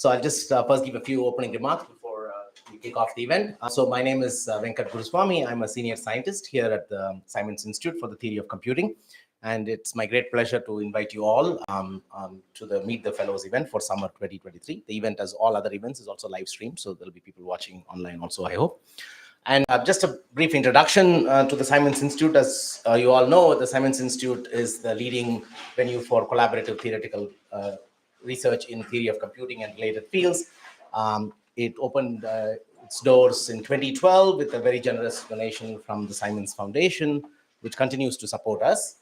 So I'll just first give a few opening remarks before we kick off the event. So my name is Venkat Guruswamy. I'm a senior scientist here at the Simons Institute for the Theory of Computing. And it's my great pleasure to invite you all to the Meet the Fellows event for summer 2023. The event, as all other events, is also live streamed, so there'll be people watching online also, I hope. And just a brief introduction to the Simons Institute. As you all know, the Simons Institute is the leading venue for collaborative theoretical research in theory of computing and related fields. It opened its doors in 2012 with a very generous donation from the Simons Foundation, which continues to support us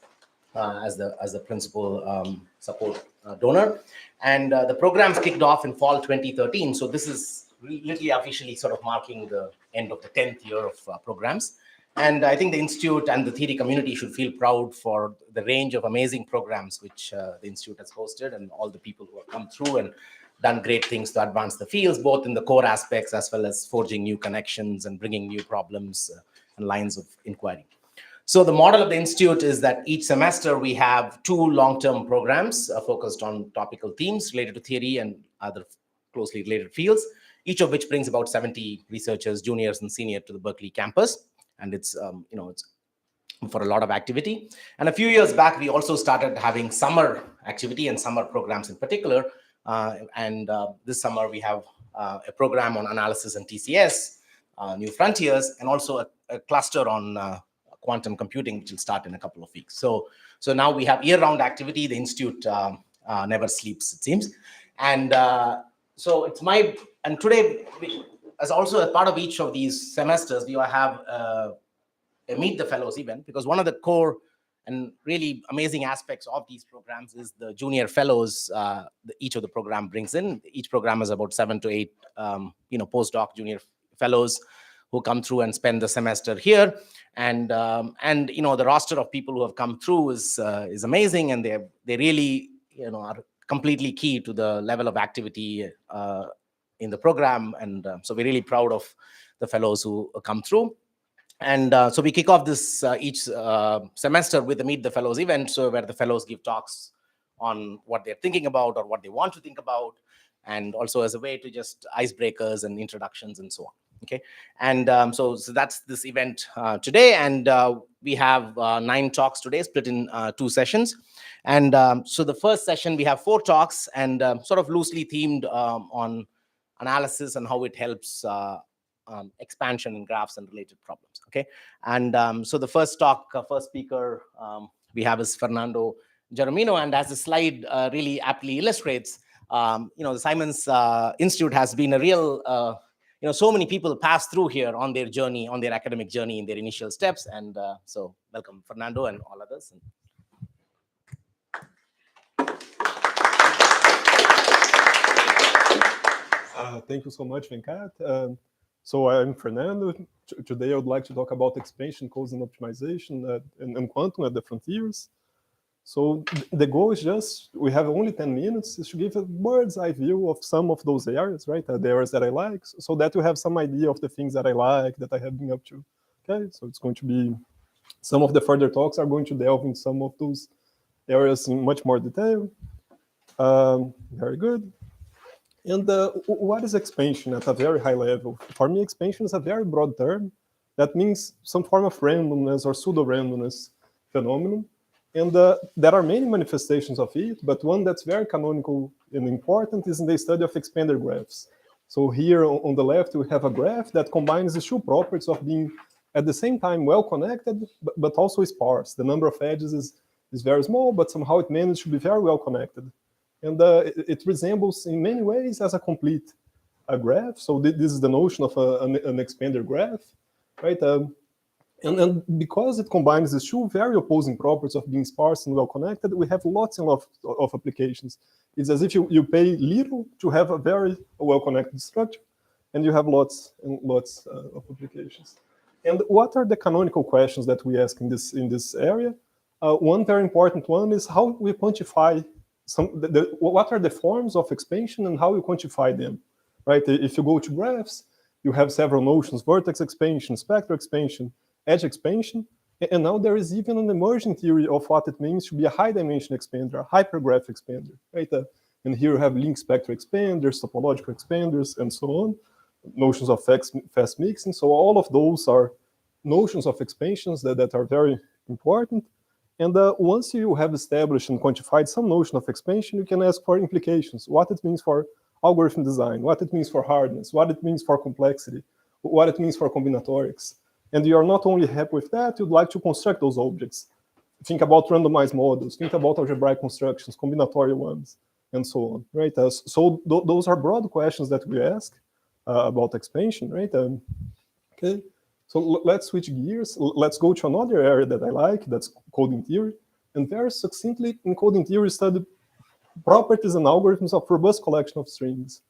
as the principal support donor. And the programs kicked off in fall 2013. So this is literally officially sort of marking the end of the 10th year of programs. And I think the Institute and the theory community should feel proud for the range of amazing programs which the Institute has hosted, and all the people who have come through and done great things to advance the fields, both in the core aspects as well as forging new connections and bringing new problems and lines of inquiry. So the model of the Institute is that each semester we have 2 long-term programs focused on topical themes related to theory and other closely related fields, each of which brings about 70 researchers, juniors and senior, to the Berkeley campus. And it's for a lot of activity. And a few years back, we also started having summer activity and summer programs in particular. This summer we have a program on analysis and TCS, New Frontiers, and also a cluster on quantum computing, which will start in a couple of weeks. So now we have year-round activity. The Institute never sleeps, it seems. And so it's and today, as also a part of each of these semesters, we have a Meet the Fellows event, because one of the core and really amazing aspects of these programs is the junior fellows each of the program brings in. Each program is about 7 to 8 postdoc junior fellows who come through and spend the semester here. And the roster of people who have come through is amazing, and they really are completely key to the level of activity in the program. And so we're really proud of the fellows who come through. And so we kick off this each semester with the Meet the Fellows event, so where the fellows give talks on what they're thinking about or what they want to think about, and also as a way to just icebreakers and introductions and so on. Okay, and so that's this event today, and we have 9 talks today, split in 2 sessions. And so the first session, we have 4 talks, and sort of loosely themed on analysis and how it helps expansion in graphs and related problems. Okay, and so the first speaker we have is Fernando Jeronimo, and as the slide really aptly illustrates, the Simons Institute has been a real so many people pass through here on their journey, on their academic journey, in their initial steps. And so welcome, Fernando, and all others. Thank you so much, Venkat. So I'm Fernando. Today I would like to talk about expansion codes and optimization and quantum at the frontiers. So the goal is just, we have only 10 minutes, is to give a bird's eye view of some of those areas, right? The areas that I like, so that you have some idea of the things that I like, that I have been up to. Okay, so it's going to be, some of the further talks are going to delve in some of those areas in much more detail. Very good. And what is expansion at a very high level? For me, expansion is a very broad term. That means some form of randomness or pseudo-randomness phenomenon. And there are many manifestations of it, but one that's very canonical and important is in the study of expander graphs. So here on the left, we have a graph that combines the 2 properties of being at the same time well-connected, but also sparse. The number of edges is very small, but somehow it managed to be very well-connected. And it resembles in many ways as a complete graph. So this is the notion of an expander graph, right? And because it combines these 2 very opposing properties of being sparse and well-connected, we have lots and lots of applications. It's as if you pay little to have a very well-connected structure, and you have lots and lots of applications. And what are the canonical questions that we ask in this area? One very important one is how we quantify what are the forms of expansion and how you quantify them, right? If you go to graphs, you have several notions: vertex expansion, spectral expansion, edge expansion, and now there is even an emerging theory of what it means to be a high-dimension expander, a hypergraph expander, right? And here you have link spectral expanders, topological expanders, and so on. Notions of fast mixing. So all of those are notions of expansions that are very important. And once you have established and quantified some notion of expansion, you can ask for implications, what it means for algorithm design, what it means for hardness, what it means for complexity, what it means for combinatorics. And you're not only happy with that, you'd like to construct those objects. Think about randomized models, think about algebraic constructions, combinatory ones, and so on, right? So those are broad questions that we ask about expansion, right? Okay, so let's switch gears. Let's go to another area that I like, that's coding theory. And very succinctly, in coding theory, study properties and algorithms of robust collection of strings.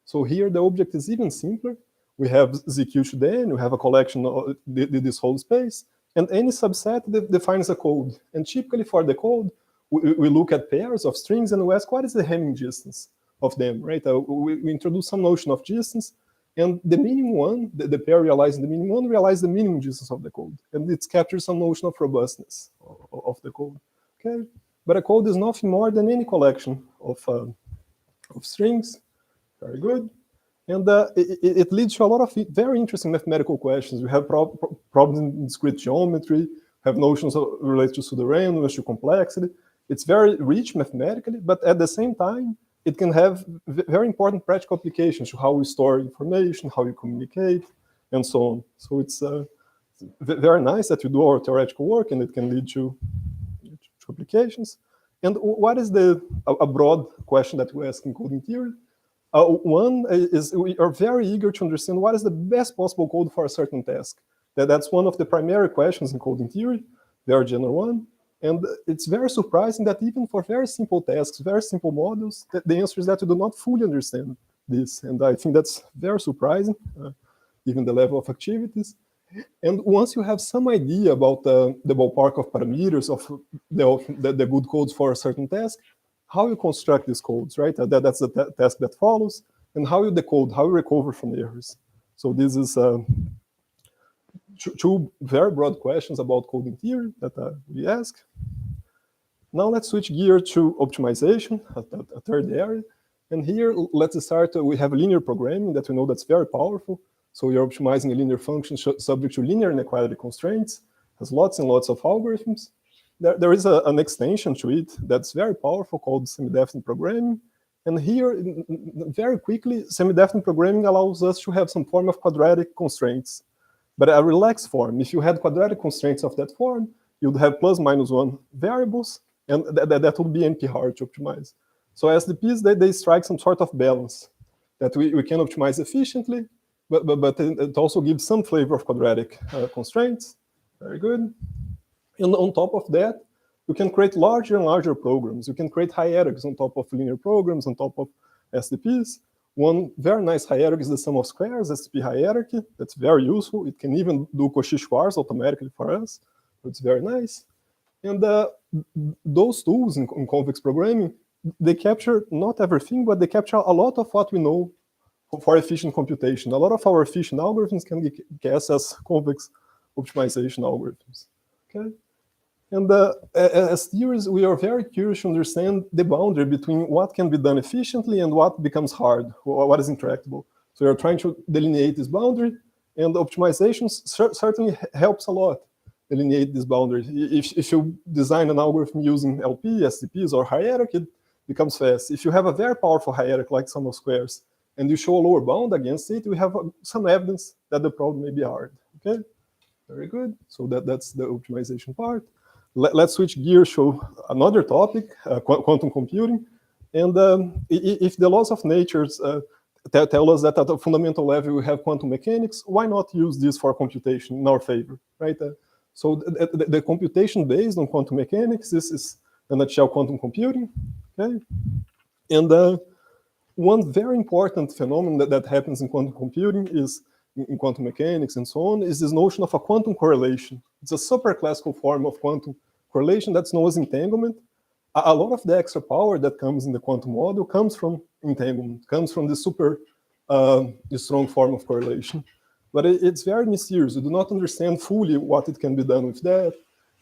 So here the object is even simpler. We have ZQ to the n, we have a collection of this whole space, and any subset defines a code. And typically for the code, we look at pairs of strings and we ask, what is the Hamming distance of them, right? We introduce some notion of distance, and the minimum one, the pair realizing the minimum one, realizes the minimum distance of the code. And it captures some notion of robustness of the code, okay? But a code is nothing more than any collection of strings. Very good. And it leads to a lot of very interesting mathematical questions. We have problems in discrete geometry, have notions related to pseudo-randomness, to complexity. It's very rich mathematically, but at the same time, it can have very important practical applications to how we store information, how we communicate, and so on. So it's very nice that you do our theoretical work, and it can lead to applications. And what is a broad question that we ask in coding theory? One is we are very eager to understand what is the best possible code for a certain task. That's one of the primary questions in coding theory, very general one. And it's very surprising that even for very simple tasks, very simple models, the answer is that you do not fully understand this. And I think that's very surprising, given the level of activities. And once you have some idea about the ballpark of parameters of the good codes for a certain task, how you construct these codes, right? That's the task that follows, and how you decode, how you recover from errors. So this is two very broad questions about coding theory that we ask. Now let's switch gear to optimization, a third area. And here, let's start, we have linear programming that we know that's very powerful. So you're optimizing a linear function subject to linear inequality constraints, has lots and lots of algorithms. There is an extension to it that's very powerful called semi-definite programming. And here, very quickly, semi-definite programming allows us to have some form of quadratic constraints, but a relaxed form. If you had quadratic constraints of that form, you'd have plus minus one variables, and that would be NP hard to optimize. So SDPs, they strike some sort of balance that we can optimize efficiently, but it also gives some flavor of quadratic constraints. Very good. And on top of that, you can create larger and larger programs. You can create hierarchies on top of linear programs, on top of SDPs. One very nice hierarchy is the sum of squares, SDP hierarchy. That's very useful. It can even do Cauchy-Schwarz automatically for us. So it's very nice. And those tools in convex programming, they capture not everything, but they capture a lot of what we know for efficient computation. A lot of our efficient algorithms can be cast as convex optimization algorithms. Okay. And as theorists, we are very curious to understand the boundary between what can be done efficiently and what becomes hard, or what is intractable. So we are trying to delineate this boundary, and optimization certainly helps a lot delineate this boundary. If you design an algorithm using LP, SDPs, or hierarchy, it becomes fast. If you have a very powerful hierarchy like sum of squares, and you show a lower bound against it, we have some evidence that the problem may be hard. Okay, very good. So that's the optimization part. Let's switch gears to another topic, quantum computing. And if the laws of nature tell us that at a fundamental level we have quantum mechanics, why not use this for computation in our favor, right? So the computation based on quantum mechanics is, in a nutshell, quantum computing. Okay, and one very important phenomenon that happens in quantum computing is, in quantum mechanics and so on, is this notion of a quantum correlation. It's a super classical form of quantum correlation that's known as entanglement. A lot of the extra power that comes in the quantum model comes from entanglement, comes from this super strong form of correlation. But it's very mysterious. We do not understand fully what it can be done with that,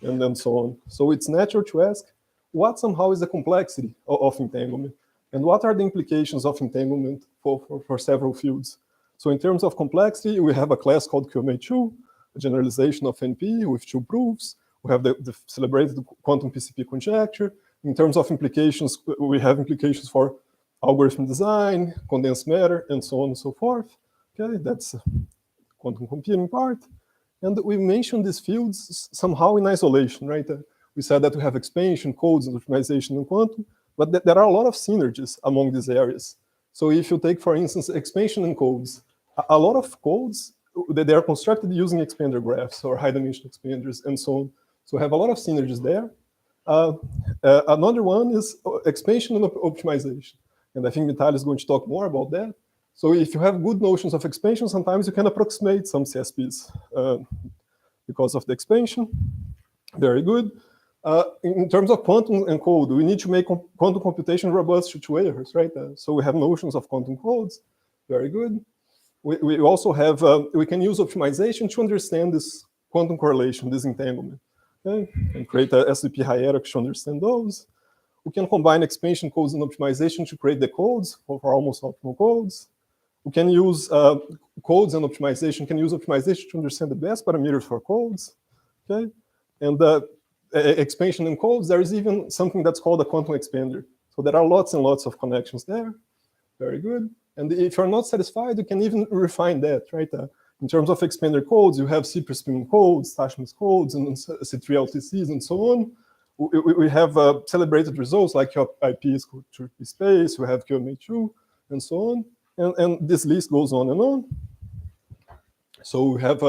and then so on. So it's natural to ask, what somehow is the complexity of entanglement? And what are the implications of entanglement for several fields? So in terms of complexity, we have a class called QMA2, a generalization of NP with 2 proofs. We have the celebrated quantum PCP conjecture. In terms of implications, we have implications for algorithm design, condensed matter, and so on and so forth. Okay, that's the quantum computing part. And we mentioned these fields somehow in isolation, right? We said that we have expansion, codes, and optimization in quantum, but there are a lot of synergies among these areas. So if you take, for instance, expansion and codes, a lot of codes, they are constructed using expander graphs or high-dimensional expanders and so on. So we have a lot of synergies there. Another one is expansion and optimization. And I think Mitali is going to talk more about that. So if you have good notions of expansion, sometimes you can approximate some CSPs because of the expansion. Very good. In terms of quantum and code, we need to make quantum computation robust to errors, right? So we have notions of quantum codes. Very good. We also have, we can use optimization to understand this quantum correlation, this entanglement, okay? And create a SDP hierarchy to understand those. We can combine expansion codes and optimization to create the codes for almost optimal codes. We can use codes and optimization, can use optimization to understand the best parameters for codes, okay? And expansion and codes, there is even something that's called a quantum expander. So there are lots and lots of connections there. Very good. And if you're not satisfied, you can even refine that, right? In terms of expander codes, you have C-spin codes, Tashman's codes, and C3LTCs, and so on. We have celebrated results like your IP is called to space, we have QMA2, and so on. And this list goes on and on. So we have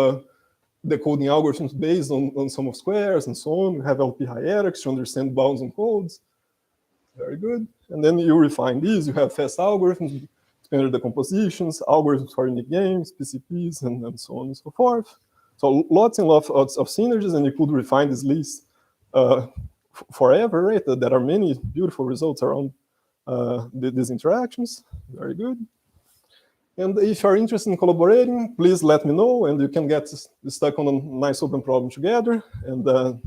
decoding algorithms based on sum of squares and so on. We have LP hierarchies to understand bounds on codes. Very good. And then you refine these. You have fast algorithms, expander decompositions, algorithms for unique games, PCPs, and so on and so forth. So lots and lots of synergies, and you could refine this list forever, right? There are many beautiful results around these interactions. Very good. And if you're interested in collaborating, please let me know, and you can get stuck on a nice open problem together. And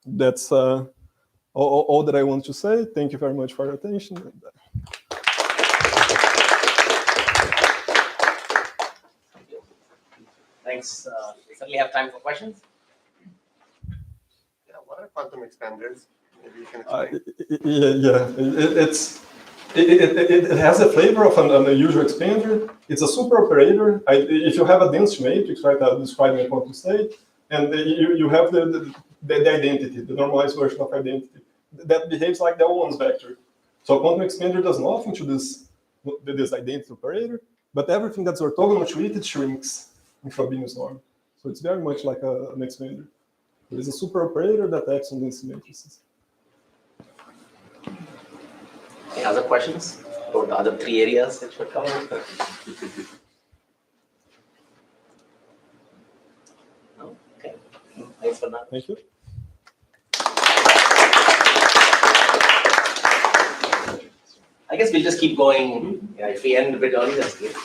that's all that I want to say. Thank you very much for your attention. Thanks. We certainly have time for questions. Yeah, what are quantum expanders? Maybe you can explain. It has a flavor of an unusual expander. It's a super operator. If you have a dense matrix, right, describing a quantum state, and you have the identity, the normalized version of identity, that behaves like the L1's vector. So a quantum expander does nothing to this identity operator, but everything that's orthogonal to it shrinks in Frobenius norm. So it's very much like an expander. It is a super operator that acts on dense matrices. Any other questions about the other 3 areas that should cover? No? Okay. Thanks for that. Thank you. I guess we'll just keep going. Yeah, if we end a bit early, that's good.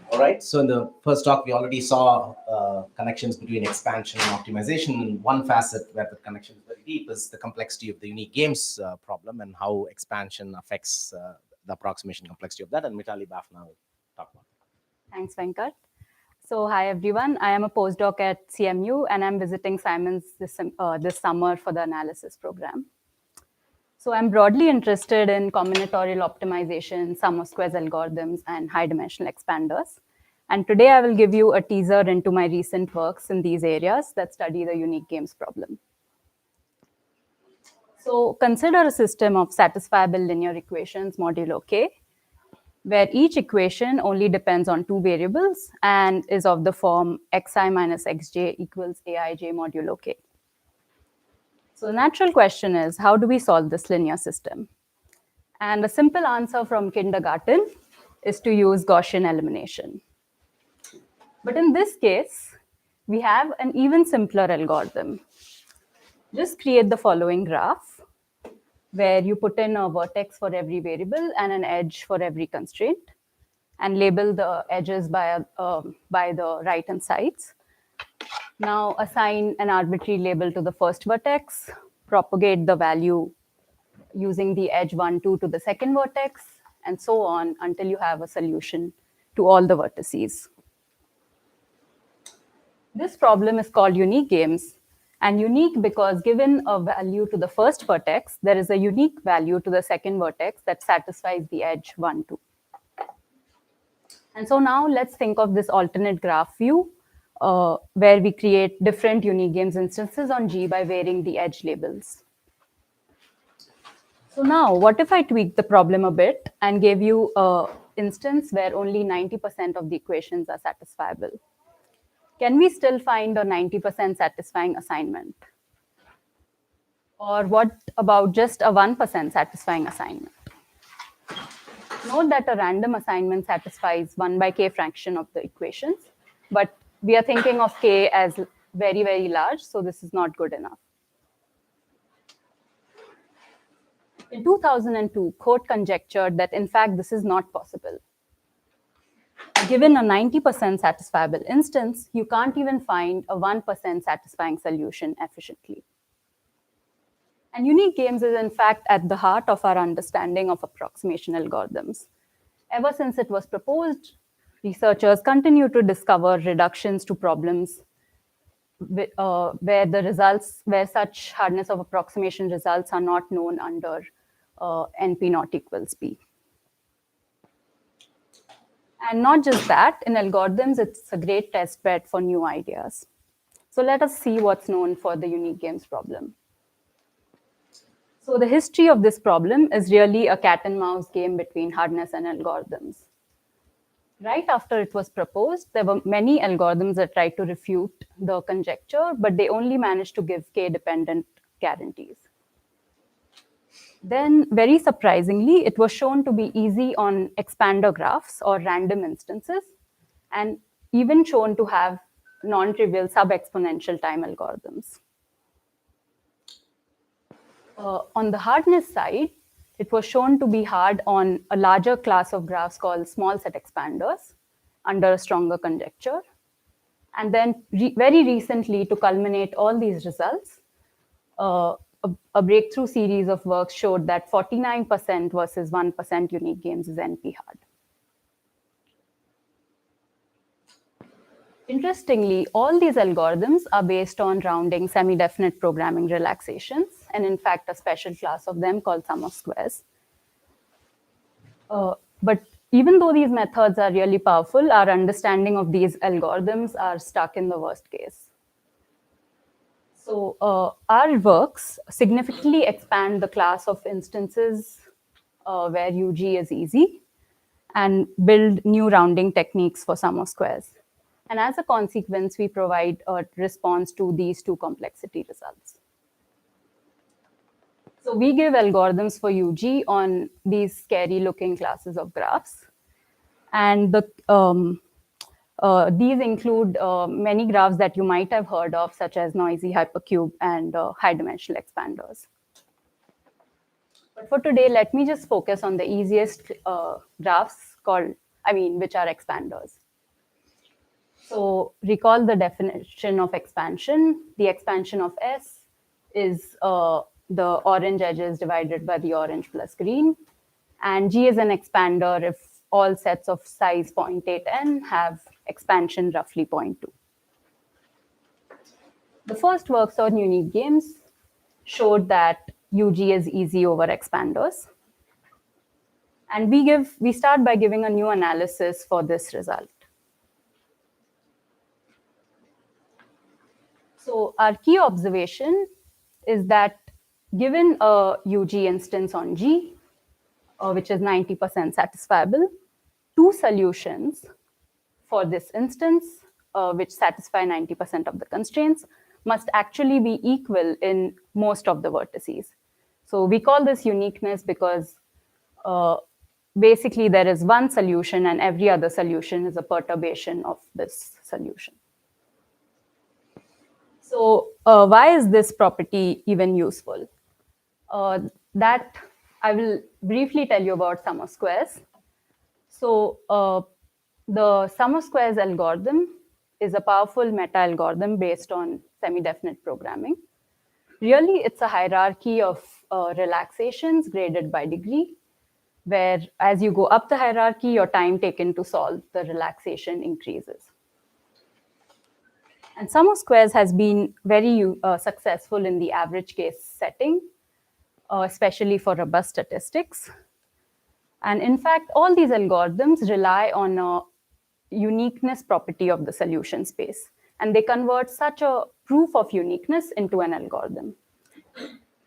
All right, so in the first talk, we already saw connections between expansion and optimization. And one facet where the connection is very deep is the complexity of the unique games problem and how expansion affects the approximation complexity of that. And Mitali, Bafna will talk about that. Thanks, Venkat. So hi, everyone. I am a postdoc at CMU, and I'm visiting Simons this summer for the analysis program. So I'm broadly interested in combinatorial optimization, sum of squares algorithms, and high-dimensional expanders. And today I will give you a teaser into my recent works in these areas that study the unique games problem. So consider a system of satisfiable linear equations modulo k, where each equation only depends on two variables and is of the form xi minus xj equals aij modulo k. So the natural question is, how do we solve this linear system? And a simple answer from kindergarten is to use Gaussian elimination. But in this case, we have an even simpler algorithm. Just create the following graph, where you put in a vertex for every variable and an edge for every constraint, and label the edges by the right-hand sides. Now assign an arbitrary label to the first vertex, propagate the value using the edge 1, 2 to the second vertex, and so on until you have a solution to all the vertices. This problem is called unique games, and unique because given a value to the first vertex, there is a unique value to the second vertex that satisfies the edge 1, 2. And so now let's think of this alternate graph view where we create different unique games instances on G by varying the edge labels. So now, what if I tweak the problem a bit and gave you an instance where only 90% of the equations are satisfiable? Can we still find a 90% satisfying assignment? Or what about just a 1% satisfying assignment? Note that a random assignment satisfies 1 by k fraction of the equations, but we are thinking of k as very, very large, so this is not good enough. In 2002, Cote conjectured that in fact this is not possible. Given a 90% satisfiable instance, you can't even find a 1% satisfying solution efficiently. And unique games is in fact at the heart of our understanding of approximation algorithms. Ever since it was proposed, researchers continue to discover reductions to problems where such hardness of approximation results are not known under NP not equals P. And not just that, in algorithms, it's a great test bed for new ideas. So let us see what's known for the unique games problem. So the history of this problem is really a cat and mouse game between hardness and algorithms. Right after it was proposed, there were many algorithms that tried to refute the conjecture, but they only managed to give k-dependent guarantees. Then, very surprisingly, it was shown to be easy on expander graphs or random instances, and even shown to have non-trivial sub-exponential time algorithms. On the hardness side, it was shown to be hard on a larger class of graphs called small set expanders under a stronger conjecture. And then very recently, to culminate all these results, a breakthrough series of works showed that 49% versus 1% unique games is NP hard. Interestingly, all these algorithms are based on rounding semi-definite programming relaxations, and in fact, a special class of them called sum of squares. But even though these methods are really powerful, our understanding of these algorithms are stuck in the worst case. So our works significantly expand the class of instances where UG is easy and build new rounding techniques for sum of squares. And as a consequence, we provide a response to these two complexity results. So we give algorithms for UG on these scary looking classes of graphs. And these include many graphs that you might have heard of, such as noisy hypercube and high dimensional expanders. But for today, let me just focus on the easiest graphs which are expanders. So recall the definition of expansion. The expansion of S is the orange edges divided by the orange plus green. And G is an expander if all sets of size 0.8n have expansion roughly 0.2. The first works on unique games showed that UG is easy over expanders. And we start by giving a new analysis for this result. So our key observation is that given a UG instance on G, which is 90% satisfiable, two solutions for this instance, which satisfy 90% of the constraints, must actually be equal in most of the vertices. So we call this uniqueness because basically there is one solution and every other solution is a perturbation of this solution. So why is this property even useful? That I will briefly tell you about sum of squares. So the sum of squares algorithm is a powerful meta-algorithm based on semi-definite programming. Really, it's a hierarchy of relaxations graded by degree, where as you go up the hierarchy, your time taken to solve the relaxation increases. And sum of squares has been very successful in the average case setting, especially for robust statistics. And in fact, all these algorithms rely on a uniqueness property of the solution space. And they convert such a proof of uniqueness into an algorithm.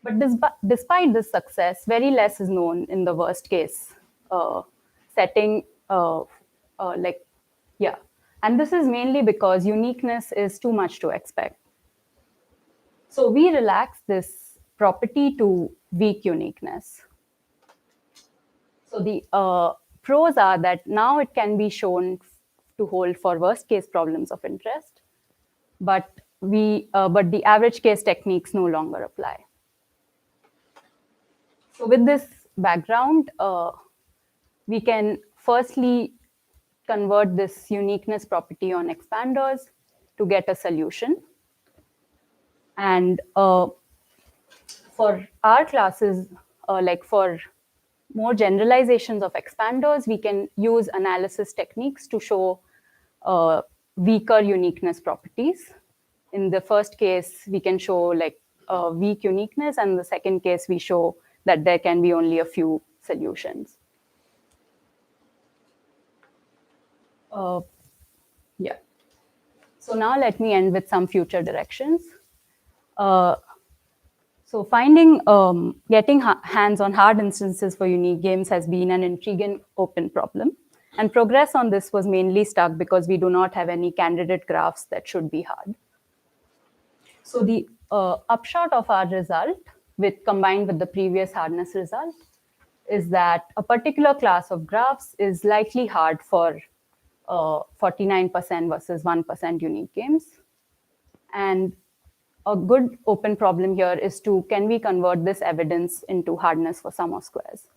But despite this success, very less is known in the worst case setting. And this is mainly because uniqueness is too much to expect. So we relax this property to weak uniqueness. So the pros are that now it can be shown to hold for worst case problems of interest, but the average case techniques no longer apply. So with this background, we can firstly convert this uniqueness property on expanders to get a solution. And for our classes, like for more generalizations of expanders, we can use analysis techniques to show weaker uniqueness properties. In the first case, we can show like weak uniqueness, and in the second case, we show that there can be only a few solutions. Yeah. So now let me end with some future directions. So finding, getting hands on hard instances for unique games has been an intriguing open problem. And progress on this was mainly stuck because we do not have any candidate graphs that should be hard. So the upshot of our result, combined with the previous hardness result, is that a particular class of graphs is likely hard for 49% versus 1% unique games. And a good open problem here is can we convert this evidence into hardness for sum of squares?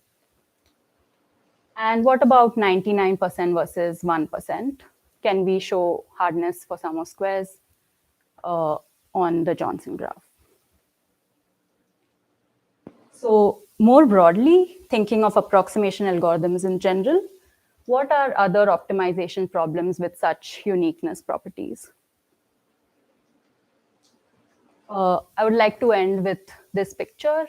And what about 99% versus 1%? Can we show hardness for sum of squares on the Johnson graph? So more broadly, thinking of approximation algorithms in general, what are other optimization problems with such uniqueness properties? I would like to end with this picture.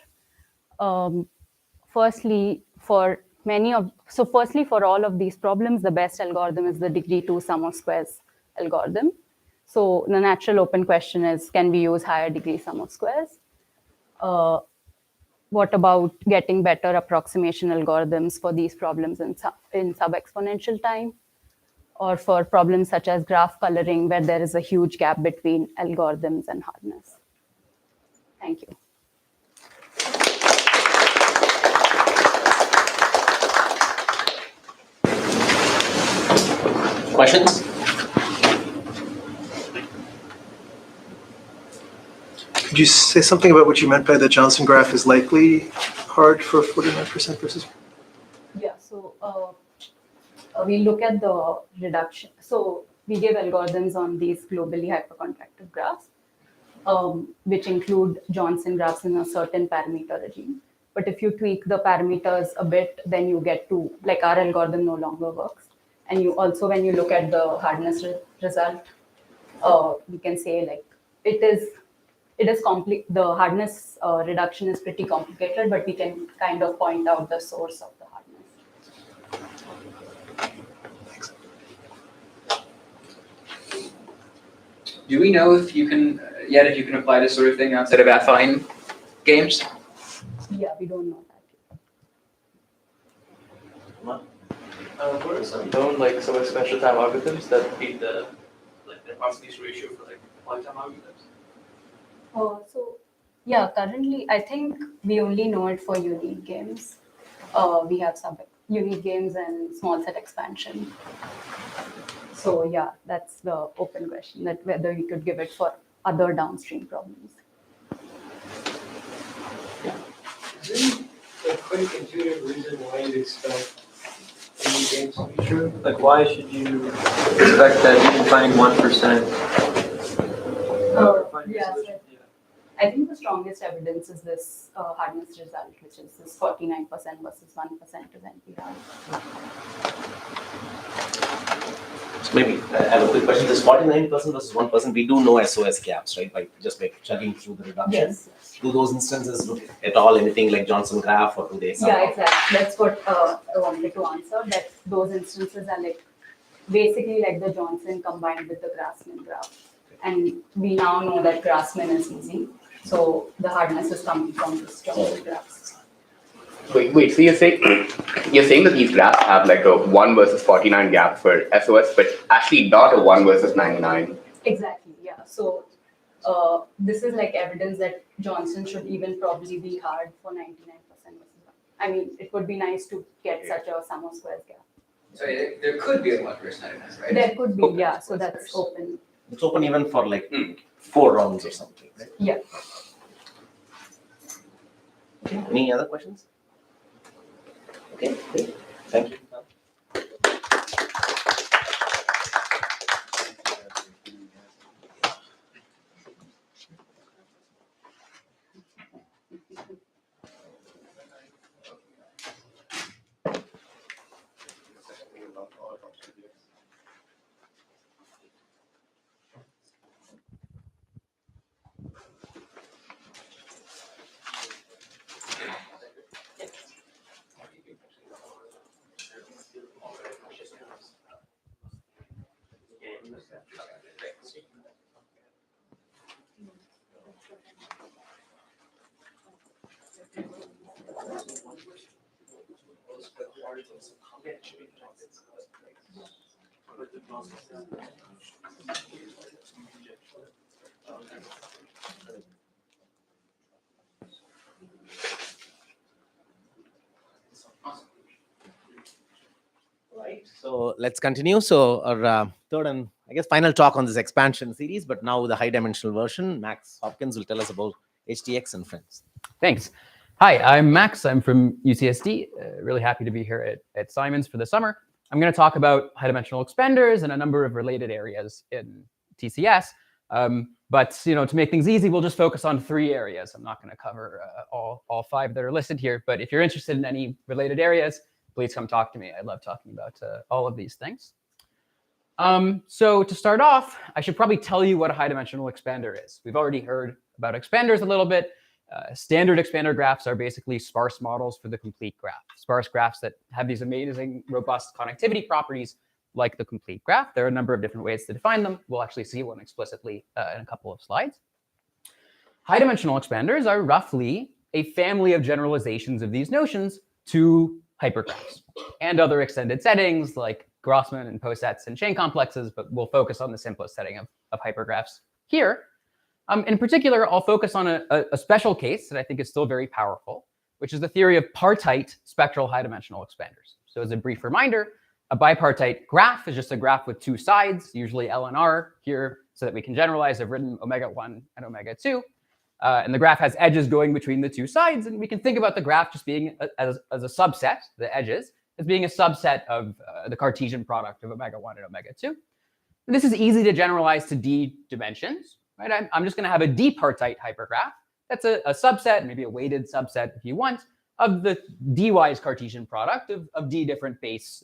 Firstly, for all of these problems, the best algorithm is the degree 2 sum of squares algorithm. So the natural open question is, can we use higher degree sum of squares? What about getting better approximation algorithms for these problems in sub-exponential time? Or for problems such as graph coloring, where there is a huge gap between algorithms and hardness? Thank you. Questions? Could you say something about what you meant by the Johnson graph is likely hard for 49% versus? Yeah, so we look at the reduction. So we give algorithms on these globally hypercontractive graphs, which include Johnson graphs in a certain parameter regime. But if you tweak the parameters a bit, then you get to, like, our algorithm no longer works. And you also, when you look at the hardness result, we can say like the hardness reduction is pretty complicated, but we can kind of point out the source of the hardness. Thanks. Do we know if you can, yet if you can apply this sort of thing outside of affine games? Yeah, we don't know that. What are some known some exponential time algorithms that beat the Hopkins ratio for one-time algorithms? So yeah, currently I think we only know it for unique games. We have some unique games and small set expansion. So yeah, that's the open question, that whether we could give it for other downstream problems. Isn't a quick intuitive reason why you'd expect any games to be true? Why should you expect that even finding 1%? Yeah, so I think the strongest evidence is this hardness result, which is this 49% versus 1% is NP-hard. So maybe I have a quick question. This 49% versus 1%, we do know SOS gaps, right? By chugging through the reduction. Yes. Do those instances look at all anything like Johnson graph, or do they? Yeah, exactly. That's what I wanted to answer. That those instances are basically like the Johnson combined with the Grassmann graph, and we now know that Grassmann is easy. So the hardness is coming from this Johnson graphs. Wait. So you're saying that these graphs have a 1 versus 49 gap for SOS, but actually not a 1 versus 99. Exactly. Yeah. So this is evidence that Johnson should even probably be hard for 99% versus 1. I mean, it would be nice to get such a sum of squares gap. So there could be a 1 versus 99, right? There could be, yeah. So that's open. It's open even for 4 rounds or something, right? Yeah. Okay. Any other questions? Okay, great. Thank you. Right. So let's continue. So our third and I guess final talk on this expansion series, but now with the high dimensional version, Max Hopkins will tell us about HTX and friends. Thanks. Hi, I'm Max. I'm from UCSD. Really happy to be here at Simons for the summer. I'm going to talk about high dimensional expanders and a number of related areas in TCS. But to make things easy, we'll just focus on 3 areas. I'm not going to cover all 5 that are listed here. But if you're interested in any related areas, please come talk to me. I love talking about all of these things. So to start off, I should probably tell you what a high dimensional expander is. We've already heard about expanders a little bit. Standard expander graphs are basically sparse models for the complete graph. Sparse graphs that have these amazing, robust connectivity properties like the complete graph. There are a number of different ways to define them. We'll actually see one explicitly in a couple of slides. High dimensional expanders are roughly a family of generalizations of these notions to hypergraphs and other extended settings like Grossman and posets and chain complexes, but we'll focus on the simplest setting of hypergraphs here. In particular, I'll focus on a special case that I think is still very powerful, which is the theory of partite spectral high dimensional expanders. So as a brief reminder, a bipartite graph is just a graph with 2 sides, usually L and R here, so that we can generalize. I've written omega-1 and omega-2. And the graph has edges going between the 2 sides. And we can think about the graph just being as a subset, the edges, as being a subset of the Cartesian product of omega-1 and omega-2. And this is easy to generalize to D dimensions. Right? I'm just going to have a D-partite hypergraph. That's a subset, maybe a weighted subset if you want, of the D-wise Cartesian product of D different base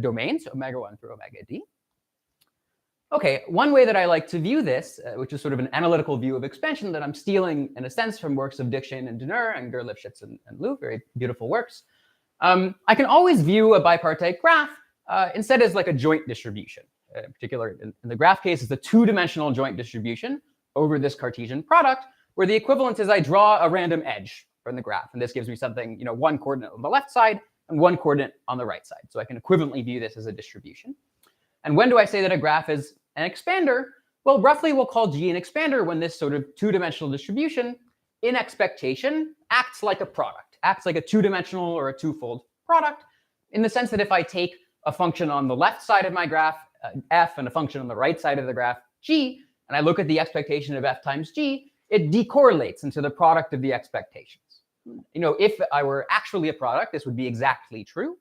domains, omega-1 through omega-D. Okay, one way that I like to view this, which is sort of an analytical view of expansion that I'm stealing in a sense from works of Dikshin and Denner and Ger-Lifshitz and Liu, very beautiful works. I can always view a bipartite graph instead as like a joint distribution. in particular in the graph case, is the two-dimensional joint distribution over this Cartesian product, where the equivalent is I draw a random edge from the graph. And this gives me something, one coordinate on the left side and one coordinate on the right side. So I can equivalently view this as a distribution. And when do I say that a graph is an expander? Well, roughly we'll call G an expander when this sort of two-dimensional distribution in expectation acts like a product, acts like a two-dimensional or a twofold product, in the sense that if I take a function on the left side of my graph, f, and a function on the right side of the graph, g, and I look at the expectation of f times g, it decorrelates into the product of the expectations. If I were actually a product, this would be exactly true.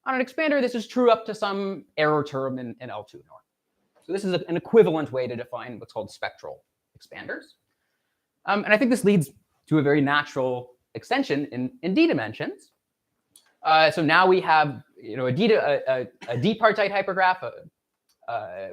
On an expander, this is true up to some error term in L2 norm. So this is an equivalent way to define what's called spectral expanders. And I think this leads to a very natural extension in d dimensions. So now we have a d-partite hypergraph,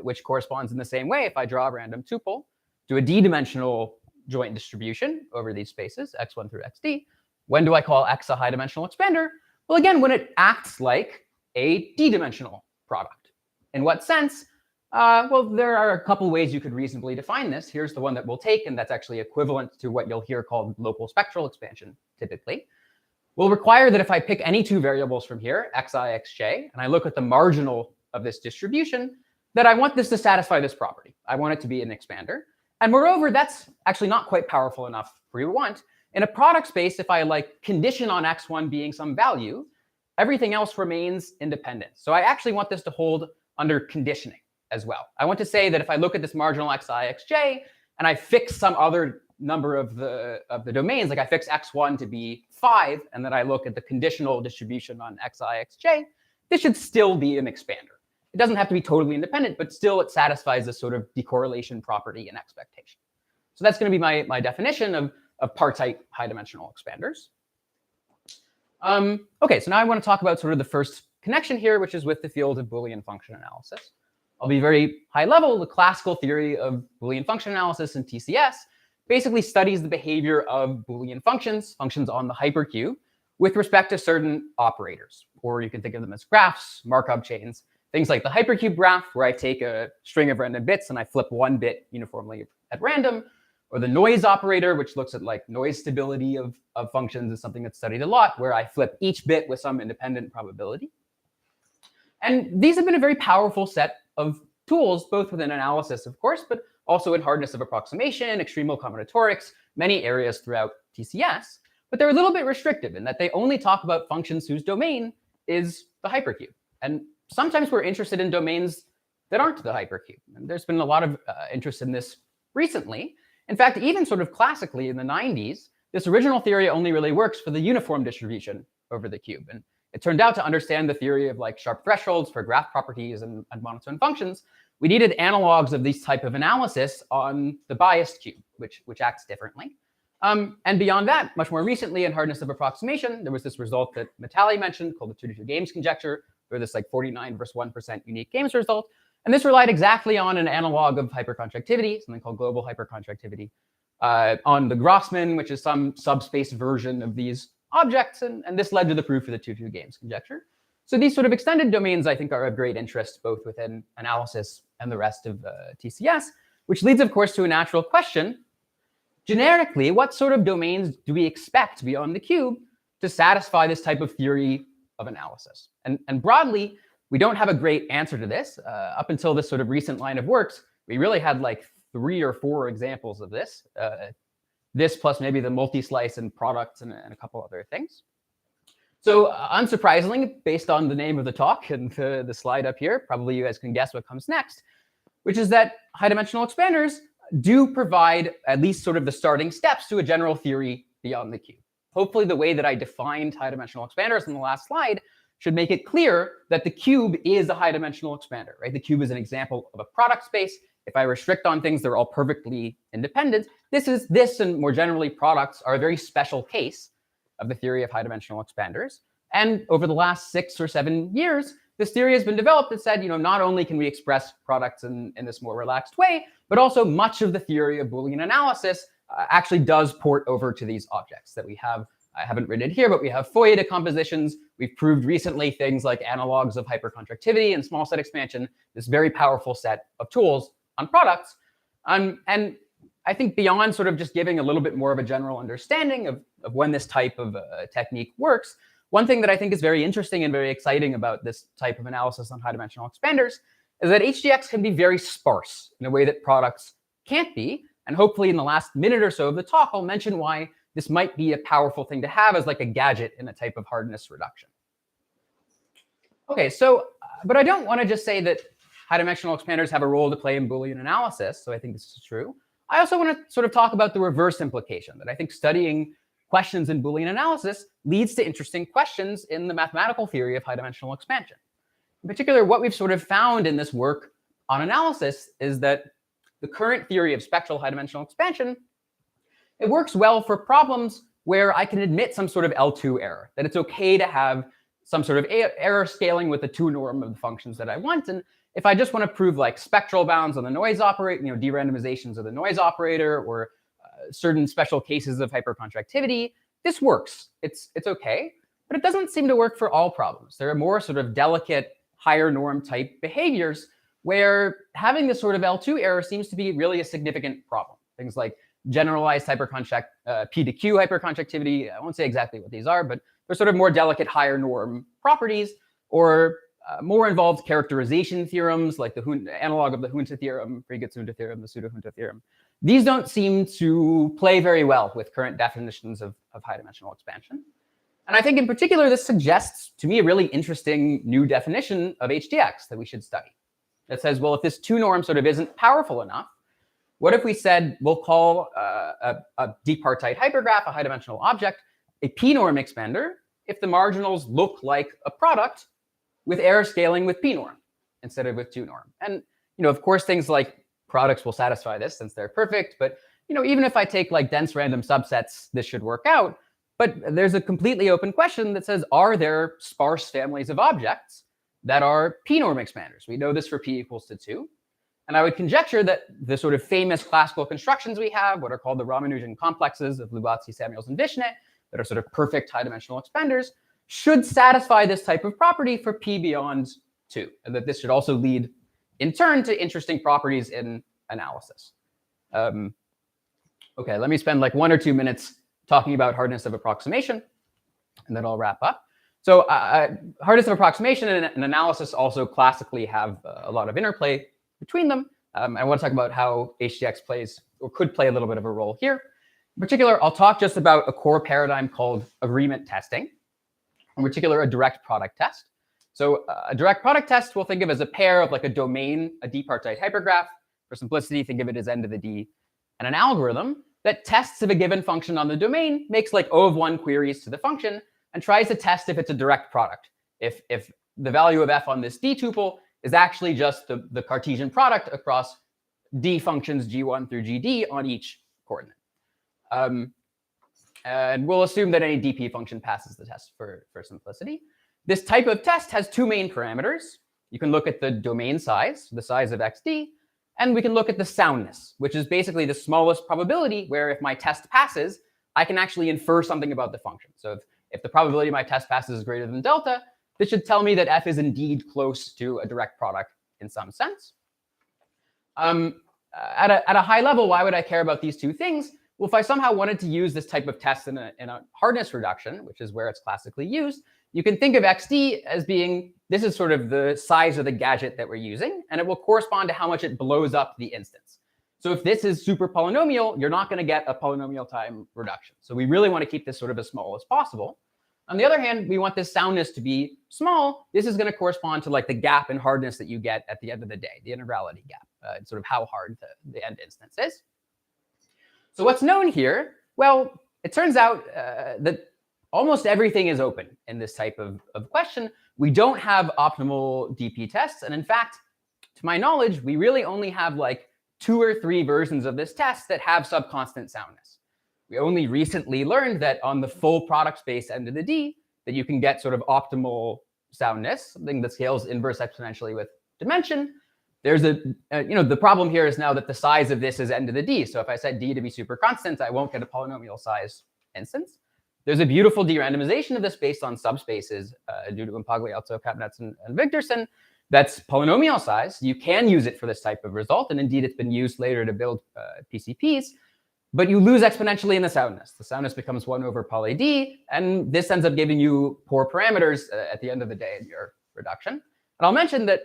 which corresponds in the same way if I draw a random tuple to a d-dimensional joint distribution over these spaces, x1 through xd. When do I call x a high-dimensional expander? Well, again, when it acts like a d-dimensional product. In what sense? Well, there are a couple ways you could reasonably define this. Here's the one that we'll take, and that's actually equivalent to what you'll hear called local spectral expansion, typically. We'll require that if I pick any two variables from here, xi, xj, and I look at the marginal of this distribution, that I want this to satisfy this property. I want it to be an expander. And moreover, that's actually not quite powerful enough for you to want. In a product space, if I condition on x1 being some value, everything else remains independent. So I actually want this to hold under conditioning as well. I want to say that if I look at this marginal xi, xj, and I fix some other number of the domains, like I fix x1 to be 5, and then I look at the conditional distribution on xi, xj, this should still be an expander. It doesn't have to be totally independent, but still it satisfies this sort of decorrelation property in expectation. So that's going to be my definition of partite high-dimensional expanders. Okay, so now I want to talk about sort of the first connection here, which is with the field of Boolean function analysis. I'll be very high level. The classical theory of Boolean function analysis in TCS basically studies the behavior of Boolean functions on the hypercube, with respect to certain operators, or you can think of them as graphs, Markov chains, things like the hypercube graph, where I take a string of random bits and I flip one bit uniformly at random, or the noise operator, which looks at noise stability of functions, is something that's studied a lot, where I flip each bit with some independent probability. And these have been a very powerful set of tools, both within analysis, of course, but also in hardness of approximation, extremal combinatorics, many areas throughout TCS. But they're a little bit restrictive in that they only talk about functions whose domain is the hypercube. And sometimes we're interested in domains that aren't the hypercube. And there's been a lot of interest in this recently. In fact, even sort of classically in the 90s, this original theory only really works for the uniform distribution over the cube. And it turned out to understand the theory of sharp thresholds for graph properties and monotone functions, we needed analogs of this type of analysis on the biased cube, which acts differently. And beyond that, much more recently in hardness of approximation, there was this result that Mitali mentioned called the 2-to-2 games conjecture, or this 49 versus 1% unique games result. And this relied exactly on an analog of hypercontractivity, something called global hypercontractivity, on the Grossman, which is some subspace version of these objects. And this led to the proof of the 2-to-2 games conjecture. So these sort of extended domains, I think, are of great interest, both within analysis and the rest of TCS, which leads, of course, to a natural question. Generically, what sort of domains do we expect beyond the cube to satisfy this type of theory of analysis? And broadly, we don't have a great answer to this. Up until this sort of recent line of works, we really had 3 or 4 examples of this. This plus maybe the multi-slice and products and a couple other things. So unsurprisingly, based on the name of the talk and the slide up here, probably you guys can guess what comes next, which is that high-dimensional expanders do provide at least sort of the starting steps to a general theory beyond the cube. Hopefully the way that I defined high-dimensional expanders in the last slide should make it clear that the cube is a high-dimensional expander, right? The cube is an example of a product space. If I restrict on things, they're all perfectly independent. This and more generally products are a very special case of the theory of high-dimensional expanders. And over the last 6 or 7 years, this theory has been developed that said, not only can we express products in this more relaxed way, but also much of the theory of Boolean analysis actually does port over to these objects, that we have I haven't written it here, but we have Fourier decompositions. We've proved recently things like analogs of hypercontractivity and small set expansion, this very powerful set of tools on products. And I think beyond sort of just giving a little bit more of a general understanding of when this type of technique works, one thing that I think is very interesting and very exciting about this type of analysis on high-dimensional expanders is that HDX can be very sparse in a way that products can't be. And hopefully in the last minute or so of the talk, I'll mention why this might be a powerful thing to have as like a gadget in a type of hardness reduction. Okay, so, but I don't want to just say that high-dimensional expanders have a role to play in Boolean analysis, so I think this is true. I also want to sort of talk about the reverse implication, that I think studying questions in Boolean analysis leads to interesting questions in the mathematical theory of high-dimensional expansion. In particular, what we've sort of found in this work on analysis is that the current theory of spectral high-dimensional expansion, it works well for problems where I can admit some sort of L2 error, that it's okay to have some sort of error scaling with the 2 norm of the functions that I want. And if I just want to prove like spectral bounds on the noise operator, de-randomizations of the noise operator, or certain special cases of hypercontractivity, this works. It's okay, but it doesn't seem to work for all problems. There are more sort of delicate higher norm type behaviors where having this sort of L2 error seems to be really a significant problem. Things like generalized P to Q hypercontractivity. I won't say exactly what these are, but they're sort of more delicate higher norm properties, or more involved characterization theorems like the analog of the Hunte theorem, Frege-Hunte theorem, the pseudo-Hunte theorem. These don't seem to play very well with current definitions of high-dimensional expansion. And I think in particular, this suggests to me a really interesting new definition of HDX that we should study. That says, well, if this 2 norm sort of isn't powerful enough, what if we said we'll call a d-partite hypergraph, a high-dimensional object, a p-norm expander if the marginals look like a product with error scaling with p-norm instead of with 2 norm? And of course, things like products will satisfy this since they're perfect. But even if I take like dense random subsets, this should work out. But there's a completely open question that says, are there sparse families of objects that are p-norm expanders? We know this for p equals to 2. And I would conjecture that the sort of famous classical constructions we have, what are called the Ramanujan complexes of Lubatsky, Samuels, and Vishnet, that are sort of perfect high-dimensional expanders, should satisfy this type of property for p beyond 2. And that this should also lead, in turn, to interesting properties in analysis. Okay, let me spend like 1 or 2 minutes talking about hardness of approximation, and then I'll wrap up. So hardness of approximation and analysis also classically have a lot of interplay between them. I want to talk about how HDX plays or could play a little bit of a role here. In particular, I'll talk just about a core paradigm called agreement testing, in particular, a direct product test. So a direct product test we'll think of as a pair of like a domain, a d-partite hypergraph. For simplicity, think of it as n to the d, and an algorithm that tests if a given function on the domain makes like O of 1 queries to the function and tries to test if it's a direct product. If the value of f on this d tuple is actually just the Cartesian product across d functions g1 through gd on each coordinate. And we'll assume that any dp function passes the test for simplicity. This type of test has 2 main parameters. You can look at the domain size, the size of xd, and we can look at the soundness, which is basically the smallest probability where if my test passes, I can actually infer something about the function. So if the probability my test passes is greater than delta, this should tell me that f is indeed close to a direct product in some sense. At a high level, why would I care about these 2 things? Well, if I somehow wanted to use this type of test in a hardness reduction, which is where it's classically used, you can think of xd as being, this is sort of the size of the gadget that we're using, and it will correspond to how much it blows up the instance. So if this is super polynomial, you're not going to get a polynomial time reduction. So we really want to keep this sort of as small as possible. On the other hand, we want this soundness to be small. This is going to correspond to like the gap in hardness that you get at the end of the day, the integrality gap, sort of how hard the end instance is. So what's known here? Well, it turns out that almost everything is open in this type of question. We don't have optimal DP tests. And in fact, to my knowledge, we really only have like 2 or 3 versions of this test that have subconstant soundness. We only recently learned that on the full product space end of the D, that you can get sort of optimal soundness, something that scales inverse exponentially with dimension. There's the problem here is now that the size of this is n to the d. So if I set d to be super constant, I won't get a polynomial size instance. There's a beautiful de-randomization of this based on subspaces due to Impagliazzo, Kapnetz, and Victorson. That's polynomial size. You can use it for this type of result, and indeed it's been used later to build PCPs, but you lose exponentially in the soundness. The soundness becomes 1 over poly d, and this ends up giving you poor parameters at the end of the day in your reduction. And I'll mention that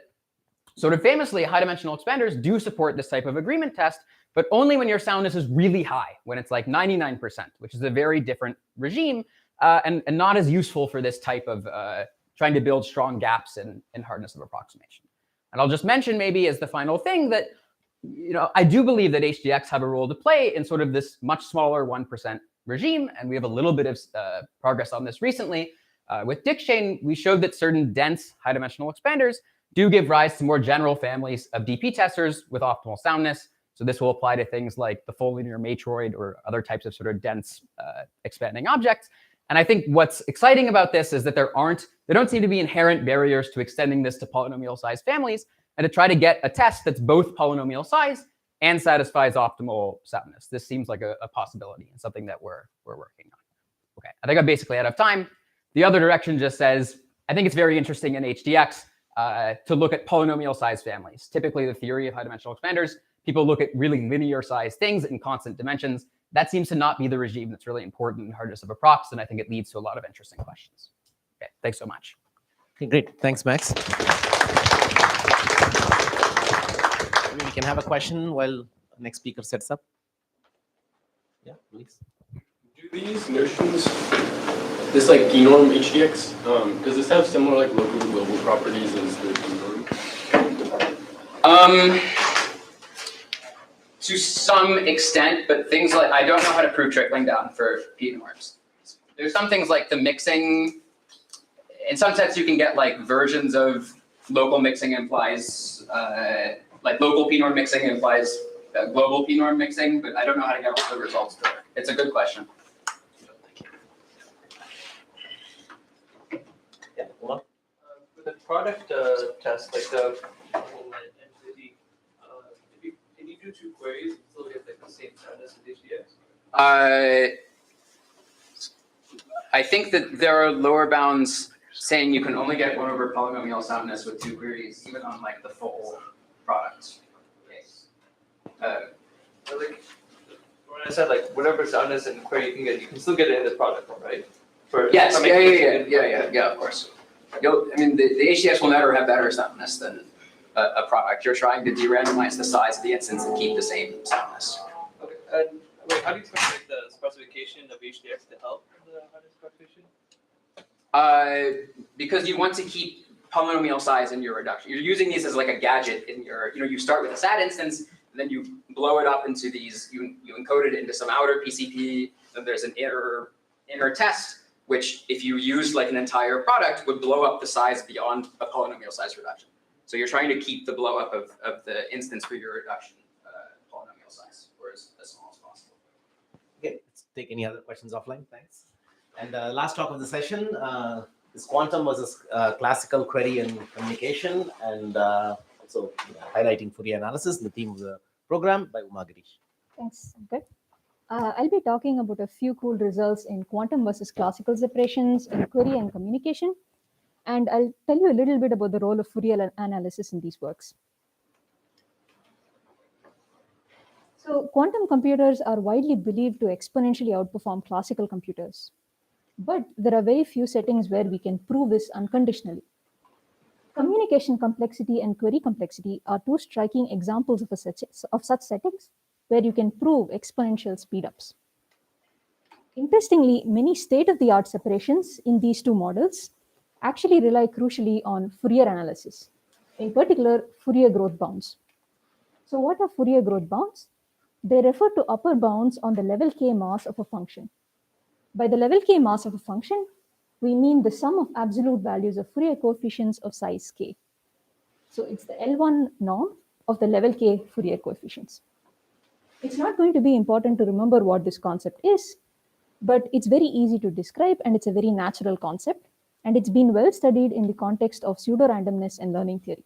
sort of famously, high-dimensional expanders do support this type of agreement test, but only when your soundness is really high, when it's like 99%, which is a very different regime and not as useful for this type of trying to build strong gaps in hardness of approximation. And I'll just mention maybe as the final thing that I do believe that HDX have a role to play in sort of this much smaller 1% regime, and we have a little bit of progress on this recently. With Dick chain, we showed that certain dense high-dimensional expanders do give rise to more general families of DP testers with optimal soundness. So this will apply to things like the full linear matroid or other types of sort of dense expanding objects. And I think what's exciting about this is that there don't seem to be inherent barriers to extending this to polynomial size families and to try to get a test that's both polynomial size and satisfies optimal soundness. This seems like a possibility and something that we're working on. Okay, I think I'm basically out of time. The other direction just says, I think it's very interesting in HDX to look at polynomial size families. Typically, the theory of high-dimensional expanders, people look at really linear size things in constant dimensions. That seems to not be the regime that's really important in hardness of approx, and I think it leads to a lot of interesting questions. Okay, thanks so much. Okay, great. Thanks, Max. Maybe we can have a question while the next speaker sets up. Yeah, please. Do these notions, this like p-norm HDX, does this have similar like local to global properties as the p-norm? To some extent, but things like, I don't know how to prove trickling down for p-norms. There's some things like the mixing. In some sense, you can get like versions of local mixing implies, like local p-norm mixing implies global p-norm mixing, but I don't know how to get all the results to work. It's a good question. Yeah, hold on. For the product test, like the entity, can you do 2 queries and still get like the same soundness as HDX? I think that there are lower bounds saying you can only get 1 over polynomial soundness with 2 queries, even on like the full product case. So like, when I said like whatever soundness and query you can get, you can still get it in the product one, right? Yes, yeah, of course. I mean, the HDX will never have better soundness than a product. You're trying to de-randomize the size of the instance and keep the same soundness. Okay, and wait, how do you expect like, the specification of HDX to help in the hardness coefficient? Because you want to keep polynomial size in your reduction. You're using these as like a gadget in your, you start with a SAT instance, and then you blow it up into these, you encode it into some outer PCP, then there's an inner test, which if you used like an entire product would blow up the size beyond a polynomial size reduction. So you're trying to keep the blow up of the instance for your reduction polynomial size, or as small as possible. Okay, let's take any other questions offline. Thanks. And last talk of the session is quantum versus classical query and communication, and also highlighting Fourier analysis, the theme of the program by Girish. Thanks. Good. I'll be talking about a few cool results in quantum versus classical separations in query and communication. And I'll tell you a little bit about the role of Fourier analysis in these works. So quantum computers are widely believed to exponentially outperform classical computers. But there are very few settings where we can prove this unconditionally. Communication complexity and query complexity are 2 striking examples of such settings where you can prove exponential speedups. Interestingly, many state-of-the-art separations in these 2 models actually rely crucially on Fourier analysis, in particular Fourier growth bounds. So what are Fourier growth bounds? They refer to upper bounds on the level k mass of a function. By the level k mass of a function, we mean the sum of absolute values of Fourier coefficients of size k. So it's the L1 norm of the level k Fourier coefficients. It's not going to be important to remember what this concept is, but it's very easy to describe and it's a very natural concept, and it's been well studied in the context of pseudo-randomness and learning theory.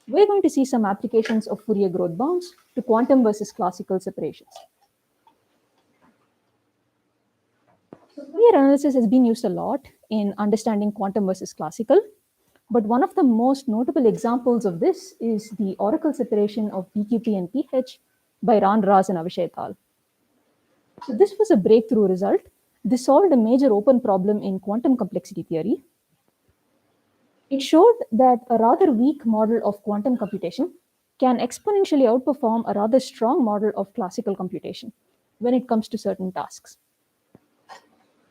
We're going to see some applications of Fourier growth bounds to quantum versus classical separations. So Fourier analysis has been used a lot in understanding quantum versus classical, but one of the most notable examples of this is the oracle separation of PQP and PH by Ran Raz and Avishai et al. So this was a breakthrough result. This solved a major open problem in quantum complexity theory. It showed that a rather weak model of quantum computation can exponentially outperform a rather strong model of classical computation when it comes to certain tasks.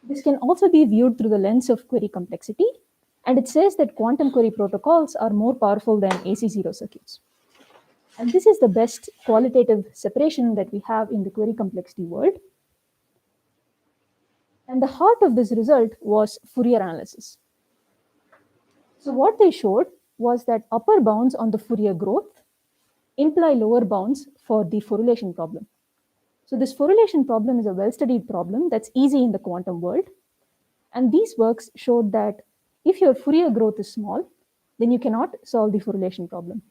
This can also be viewed through the lens of query complexity, and it says that quantum query protocols are more powerful than AC0 circuits. And this is the best qualitative separation that we have in the query complexity world. And the heart of this result was Fourier analysis. So what they showed was that upper bounds on the Fourier growth imply lower bounds for the correlation problem. So this correlation problem is a well-studied problem that's easy in the quantum world. And these works showed that if your Fourier growth is small, then you cannot solve the correlation problem.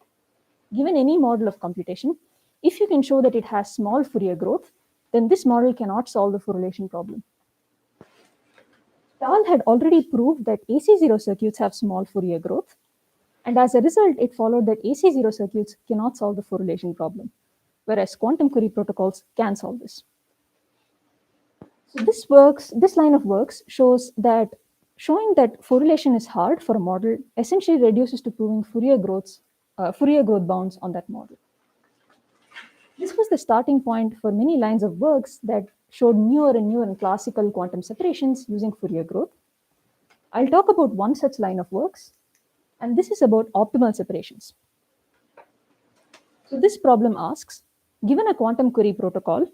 Given any model of computation, if you can show that it has small Fourier growth, then this model cannot solve the correlation problem. Tal had already proved that AC0 circuits have small Fourier growth, and as a result, it followed that AC0 circuits cannot solve the correlation problem, whereas quantum query protocols can solve this. So this line of works shows that showing that correlation is hard for a model essentially reduces to proving Fourier growth bounds on that model. This was the starting point for many lines of works that showed newer and classical quantum separations using Fourier growth. I'll talk about one such line of works, and this is about optimal separations. So this problem asks, given a quantum query protocol,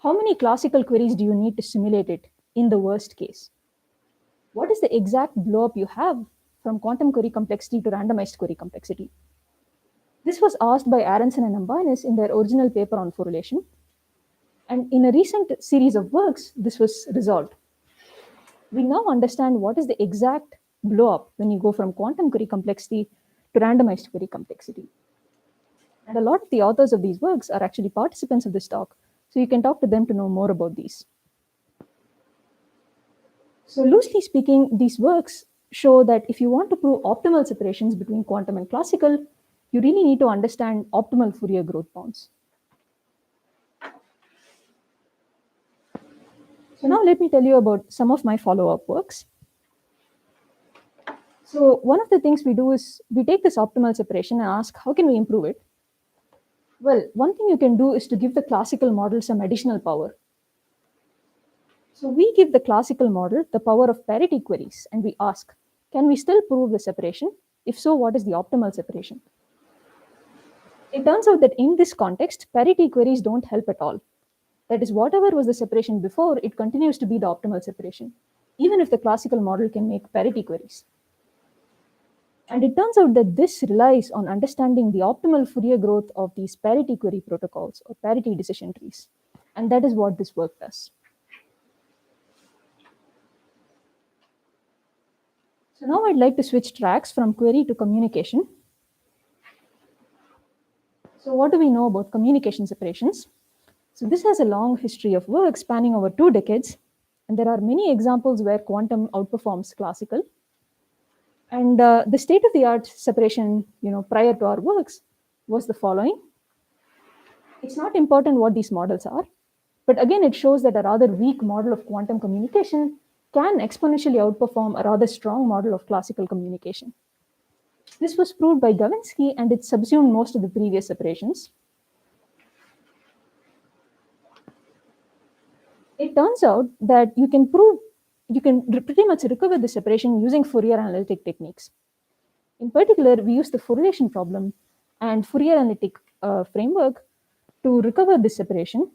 how many classical queries do you need to simulate it in the worst case? What is the exact blow-up you have from quantum query complexity to randomized query complexity? This was asked by Aronson and Ambanis in their original paper on correlation. And in a recent series of works, this was resolved. We now understand what is the exact blow-up when you go from quantum query complexity to randomized query complexity. And a lot of the authors of these works are actually participants of this talk, so you can talk to them to know more about these. So loosely speaking, these works show that if you want to prove optimal separations between quantum and classical, you really need to understand optimal Fourier growth bounds. So now let me tell you about some of my follow-up works. So one of the things we do is we take this optimal separation and ask, how can we improve it? Well, one thing you can do is to give the classical model some additional power. So we give the classical model the power of parity queries, and we ask, can we still prove the separation? If so, what is the optimal separation? It turns out that in this context, parity queries don't help at all. That is, whatever was the separation before, it continues to be the optimal separation, even if the classical model can make parity queries. And it turns out that this relies on understanding the optimal Fourier growth of these parity query protocols or parity decision trees. And that is what this work does. So now I'd like to switch tracks from query to communication. So what do we know about communication separations? So this has a long history of work spanning over 2 decades, and there are many examples where quantum outperforms classical. And the state-of-the-art separation, prior to our works was the following. It's not important what these models are, but again, it shows that a rather weak model of quantum communication can exponentially outperform a rather strong model of classical communication. This was proved by Gawinski, and it subsumed most of the previous separations. It turns out that you can pretty much recover the separation using Fourier analytic techniques. In particular, we use the correlation problem and Fourier analytic framework to recover this separation.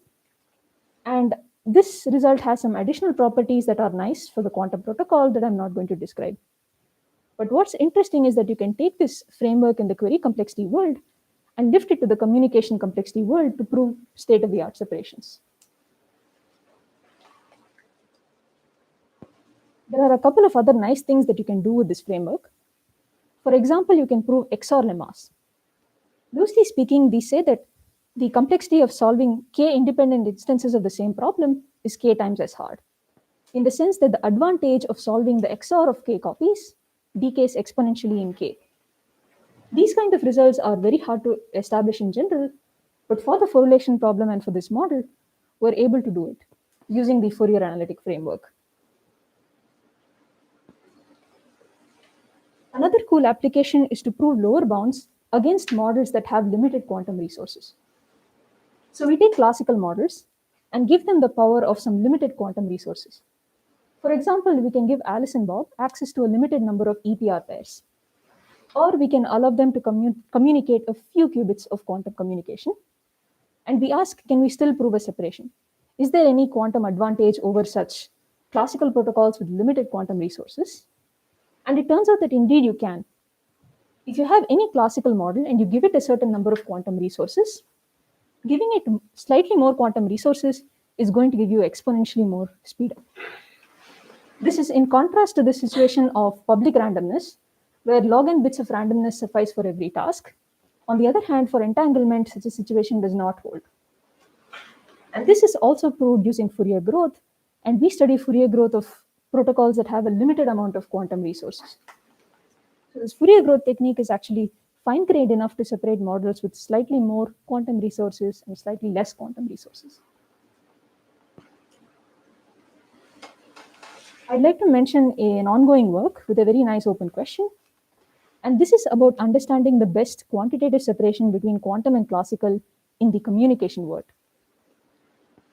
And this result has some additional properties that are nice for the quantum protocol that I'm not going to describe. But what's interesting is that you can take this framework in the query complexity world and lift it to the communication complexity world to prove state-of-the-art separations. There are a couple of other nice things that you can do with this framework. For example, you can prove XOR lemmas. Loosely speaking, these say that the complexity of solving k independent instances of the same problem is k times as hard. in the sense that the advantage of solving the XOR of k copies decays exponentially in k. These kind of results are very hard to establish in general, but for the correlation problem and for this model, we're able to do it using the Fourier analytic framework. Another cool application is to prove lower bounds against models that have limited quantum resources. So we take classical models and give them the power of some limited quantum resources. For example, we can give Alice and Bob access to a limited number of EPR pairs. Or we can allow them to communicate a few qubits of quantum communication. And we ask, can we still prove a separation? Is there any quantum advantage over such classical protocols with limited quantum resources? And it turns out that indeed you can. If you have any classical model and you give it a certain number of quantum resources, giving it slightly more quantum resources is going to give you exponentially more speed up. This is in contrast to the situation of public randomness, where log n bits of randomness suffice for every task. On the other hand, for entanglement, such a situation does not hold. And this is also proved using Fourier growth, and we study Fourier growth of protocols that have a limited amount of quantum resources. So this Fourier growth technique is actually fine-grained enough to separate models with slightly more quantum resources and slightly less quantum resources. I'd like to mention an ongoing work with a very nice open question. And this is about understanding the best quantitative separation between quantum and classical in the communication world.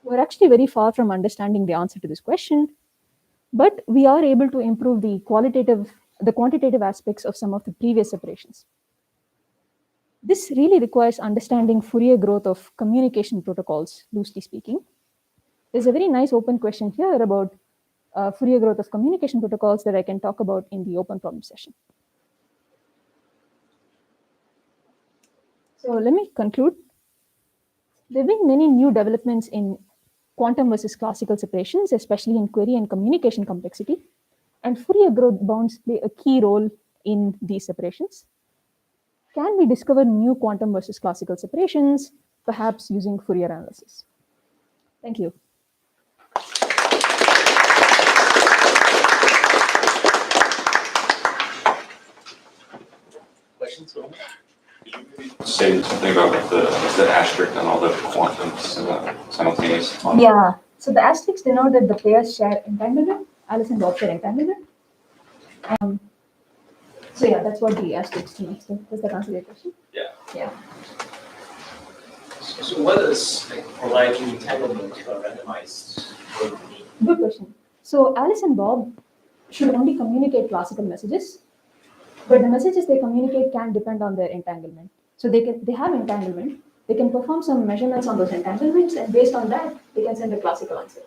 We're actually very far from understanding the answer to this question, but we are able to improve the quantitative aspects of some of the previous separations. This really requires understanding Fourier growth of communication protocols, loosely speaking. There's a very nice open question here about Fourier growth of communication protocols that I can talk about in the open problem session. So let me conclude. There have been many new developments in quantum versus classical separations, especially in query and communication complexity. And Fourier growth bounds play a key role in these separations. Can we discover new quantum versus classical separations, perhaps using Fourier analysis? Thank you. Questions? Say something about the asterisk and all the quantums simultaneous? Yeah, so the asterisks denote that the pairs share entanglement. Alice and Bob share entanglement. So yeah, that's what the asterisks denote. Does that answer your question? Yeah. Yeah. So what is like entanglement randomized? Good question. So Alice and Bob should only communicate classical messages, but the messages they communicate can depend on their entanglement. So they have entanglement. They can perform some measurements on those entanglements, and based on that, they can send a classical answer.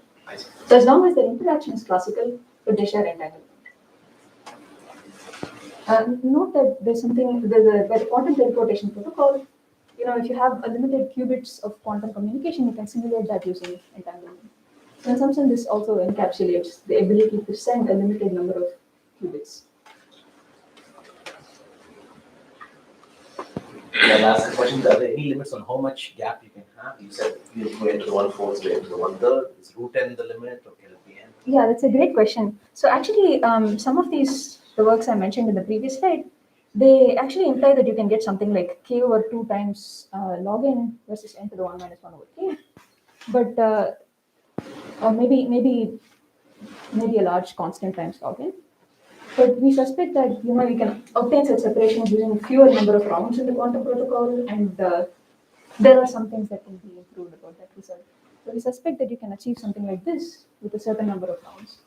So as long as their interaction is classical, but they share entanglement. Note that there's by the quantum teleportation protocol, if you have a limited qubits of quantum communication, you can simulate that using entanglement. So in some sense, this also encapsulates the ability to send a limited number of qubits. I'll ask a question. Are there any limits on how much gap you can have? You said you go into the 1/4, go into the 1/3. Is root n the limit, or can it be n? Yeah, that's a great question. So actually, some of the works I mentioned in the previous slide, they actually imply that you can get something like k over 2 times log n versus n to the 1 minus 1 over k. But or maybe a large constant times log n. But we suspect that we can obtain such separations using fewer number of rounds in the quantum protocol, and there are some things that can be improved about that result. So we suspect that you can achieve something like this with a certain number of rounds.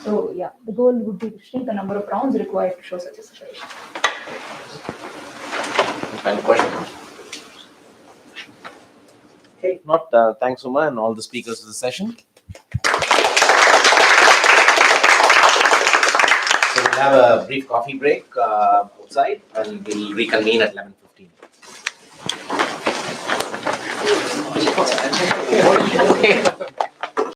So yeah, the goal would be to shrink the number of rounds required to show such a separation. Final question. Okay, if not, thanks Uma and all the speakers for the session. So we'll have a brief coffee break outside, and we'll reconvene at 11:15.